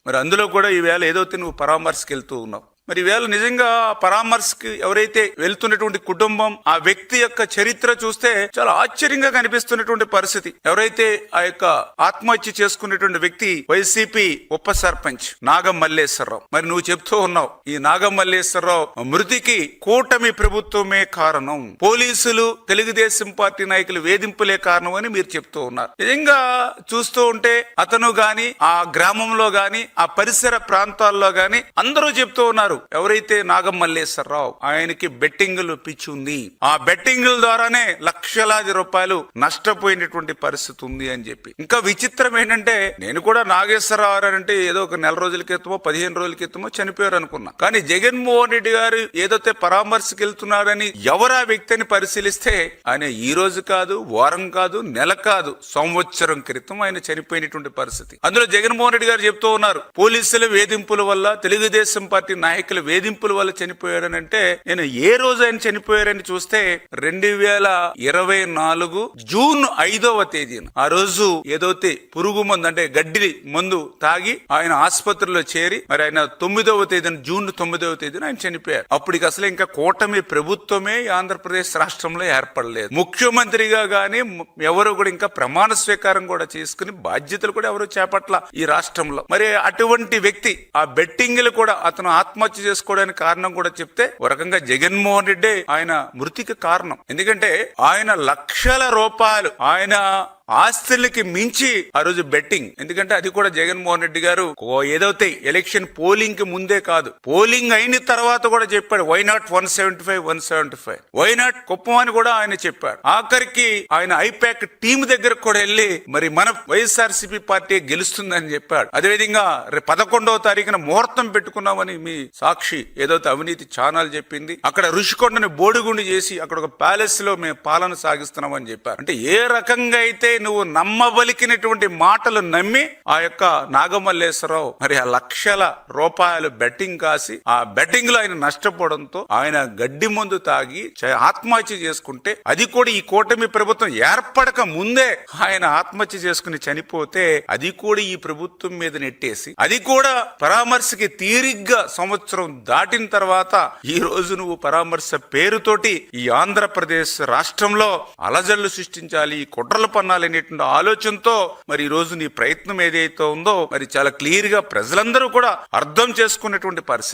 మరి అందులో కూడా ఈవేళ ఏదైతే నువ్వు పరామర్శకి వెళ్తూ ఉన్నావు, మరి ఈవేళ నిజంగా పరామర్శకి ఎవరైతే వెళ్తున్నటువంటి కుటుంబం, ఆ వ్యక్తి యొక్క చరిత్ర చూస్తే చాలా ఆశ్చర్యంగా కనిపిస్తున్నటువంటి పరిస్థితి. ఎవరైతే ఆ యొక్క ఆత్మహత్య చేసుకున్నటువంటి వ్యక్తి వైసీపీ ఉప సర్పంచ్ నాగం మల్లేశ్వరరావు. మరి నువ్వు చెప్తూ ఉన్నావు ఈ నాగం మల్లేశ్వరరావు మృతికి కూటమి ప్రభుత్వమే కారణం, పోలీసులు తెలుగుదేశం పార్టీ నాయకులు వేధింపులే కారణం అని మీరు చెప్తూ ఉన్నారు. నిజంగా చూస్తూ ఉంటే అతను గాని, ఆ గ్రామంలో గాని, ఆ పరిసర ప్రాంతాల్లో గాని అందరూ చెప్తూ ఉన్నారు ఎవరైతే నాగం మల్లేశ్వరరావు ఆయనకి బెట్టింగులు పిచ్చి ఉంది, ఆ బెట్టింగుల ద్వారానే లక్షలాది రూపాయలు నష్టపోయినటువంటి పరిస్థితి ఉంది అని చెప్పి. ఇంకా విచిత్రం ఏంటంటే నేను కూడా నాగేశ్వరరావు అంటే ఏదో ఒక నెల రోజుల క్రితమో 15 రోజుల క్రితమో చనిపోయారు అనుకున్నా. కానీ జగన్మోహన్ రెడ్డి గారు ఏదైతే పరామర్శకి వెళ్తున్నారని ఎవరు ఆ వ్యక్తిని పరిశీలిస్తే ఆయన ఈ రోజు కాదు, వారం కాదు, నెల కాదు, సంవత్సరం క్రితం ఆయన చనిపోయినటువంటి పరిస్థితి. అందులో జగన్మోహన్ రెడ్డి గారు చెప్తూ ఉన్నారు పోలీసుల వేధింపుల వల్ల, తెలుగుదేశం పార్టీ నాయకుల వేధింపుల వల్ల చనిపోయాడని. అంటే నేను ఏ రోజు ఆయన చనిపోయారని చూస్తే 2024 జూన్ 5వ తేదీన ఆ రోజు ఏదైతే పురుగు మందు అంటే గడ్డి మందు తాగి ఆయన ఆసుపత్రిలో చేరి మరి ఆయన 9వ తేదీన జూన్ 9వ తేదీన ఆయన చనిపోయారు. అప్పటికి అసలు ఇంకా కూటమి ప్రభుత్వమే ఆంధ్రప్రదేశ్ రాష్ట్రంలో ఏర్పడలేదు. ముఖ్యమంత్రిగా గాని ఎవరు కూడా ఇంకా ప్రమాణ స్వీకారం కూడా చేసుకుని బాధ్యతలు కూడా ఎవరు చేపట్ల ఈ రాష్ట్రంలో. మరి అటువంటి వ్యక్తి ఆ బెట్టింగ్లు కూడా అతను ఆత్మహత్య చేసుకోవడానికి కారణం కూడా చెప్తే ఒక రకంగా జగన్మోహన్ రెడ్డి ఆయన మృతికి కారణం. ఎందుకంటే ఆయన లక్షల రూపాయలు ఆయన ఆస్తులకి మించి ఆ రోజు బెట్టింగ్. ఎందుకంటే అది కూడా జగన్మోహన్ రెడ్డి గారు ఏదైతే ఎలక్షన్ పోలింగ్ కి ముందే కాదు, పోలింగ్ అయిన తర్వాత కూడా చెప్పాడు why not 175 why not Kuppam అని కూడా ఆయన చెప్పాడు. ఆఖరికి ఆయన ఐపాక్ టీమ్ దగ్గరకు కూడా వెళ్ళి మరి మన వైఎస్ఆర్సీపీ పార్టీ గెలుస్తుందని చెప్పాడు. అదేవిధంగా 11వ తారీఖున ముహూర్తం పెట్టుకున్నామని మీ సాక్షి ఏదైతే అవినీతి ఛానల్ చెప్పింది. అక్కడ ఋషికొండని బోడిగుండి చేసి అక్కడ ఒక ప్యాలెస్ లో మేము పాలన సాగిస్తున్నామని చెప్పారు. అంటే ఏ రకంగా అయితే నువ్వు నమ్మబలికినటువంటి మాటలు నమ్మి ఆ యొక్క నాగమల్లేశ్వరరావు మరి ఆ లక్షల రూపాయలు బెట్టింగ్ కాసి ఆ బెట్టింగ్ లో ఆయన నష్టపోవడంతో ఆయన గడ్డి మందు తాగి ఆత్మహత్య చేసుకుంటే, అది కూడా ఈ కూటమి ప్రభుత్వం ఏర్పడక ముందే ఆయన ఆత్మహత్య చేసుకుని చనిపోతే అది కూడా ఈ ప్రభుత్వం మీద నెట్టేసి, అది కూడా పరామర్శకి తీరిగ్గా సంవత్సరం దాటిన తర్వాత ఈ రోజు నువ్వు పరామర్శ పేరుతోటి ఈ ఆంధ్రప్రదేశ్ రాష్ట్రంలో అలజడులు సృష్టించాలి, కుట్రలు పన్నాలి అనేటువంటి ఆలోచనతో మరి ఈ రోజు నీ ప్రయత్నం ఏదైతే ఉందో మరి చాలా క్లియర్ గా ప్రజలందరూ కూడా అర్థం చేసుకునేటువంటి పరిస్థితి.